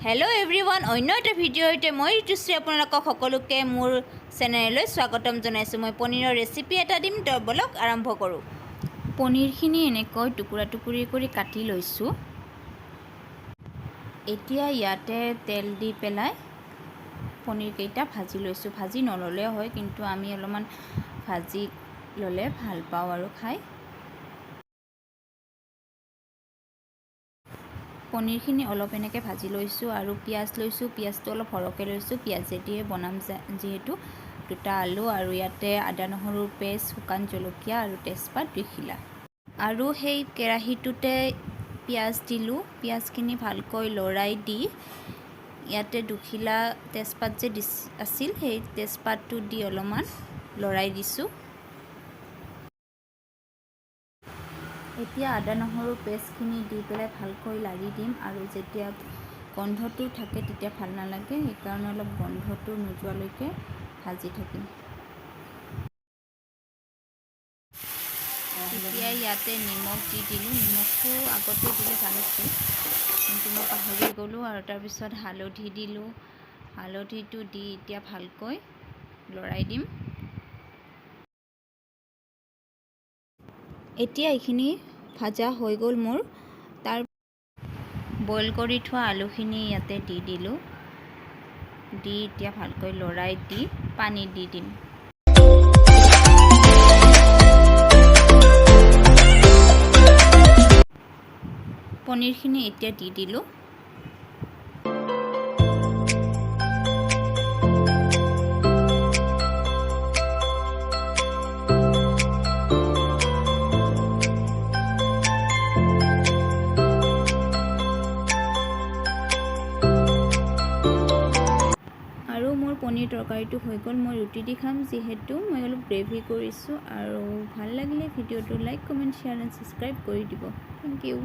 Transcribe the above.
Hello everyone अन्य এটা video' সৈতে মই ঋতুশ্ৰী আপোনালোকক সকলোকে মোৰ চেনেললৈ স্বাগতম জনাইছো। মই পনীৰৰ ৰেচিপি এটা দিম, তো বলক আৰম্ভ কৰোঁ। পনীৰখিনি এনেকৈ টুকুৰা টুকুৰি কৰি কাটি লৈছো। এতিয়া ইয়াতে তেল দি পেলাই পনীৰকেইটা ভাজি লৈছো। ভাজি নললেও হয়, কিন্তু আমি অলপমান ভাজি ললে ভাল পাওঁ আৰু খাই। পনীৰখিনি অলপ এনেকৈ ভাজি লৈছোঁ আৰু পিঁয়াজ লৈছোঁ। পিঁয়াজটো অলপ সৰহকৈ লৈছোঁ, পিঁয়াজেদিয়ে বনাম যিহেতু। দুটা আলু আৰু ইয়াতে আদা নহৰুৰ পেষ্ট, শুকান জলকীয়া আৰু তেজপাত 2 খিলা। আৰু সেই কেৰাহীটোতে পিঁয়াজ দিলোঁ। পিঁয়াজখিনি ভালকৈ লৰাই দি ইয়াতে 2 খিলা তেজপাত যে আছিল, সেই তেজপাতটো দি অলপমান লৰাই দিছোঁ। এতিয়া আদা নহৰুৰ পেষ্টখিনি দি পেলাই ভালকৈ লাৰি দিম, আৰু যেতিয়া গন্ধটো থাকে তেতিয়া ভাল নালাগে, সেইকাৰণে অলপ গন্ধটো নোযোৱালৈকে ভাজি থাকিম। এতিয়া ইয়াতে নিমখ দি দিলোঁ। নিমখটো আগতে দিলে ভাল আছিল, কিন্তু মই পাহৰি গ'লোঁ। আৰু তাৰপিছত হালধি দিলোঁ। হালধিটো দি এতিয়া ভালকৈ লৰাই দিম। এতিয়া এইখিনি ভাজা হৈ গ'ল মোৰ। তাৰ বইল কৰি থোৱা আলুখিনি ইয়াতে দি দিলোঁ। দি এতিয়া ভালকৈ লৰাই দি পানী দি দিম। পনীৰখিনি এতিয়া দি দিলোঁ। আৰু মোৰ পনীৰ তৰকাৰীটো হৈ গ'ল। মই ৰুটি দি খাম, যিহেতু মই অলপ গ্ৰেভি কৰিছোঁ। আৰু ভাল লাগিলে ভিডিঅ'টো like, comment, share and subscribe কৰি দিব। Thank U.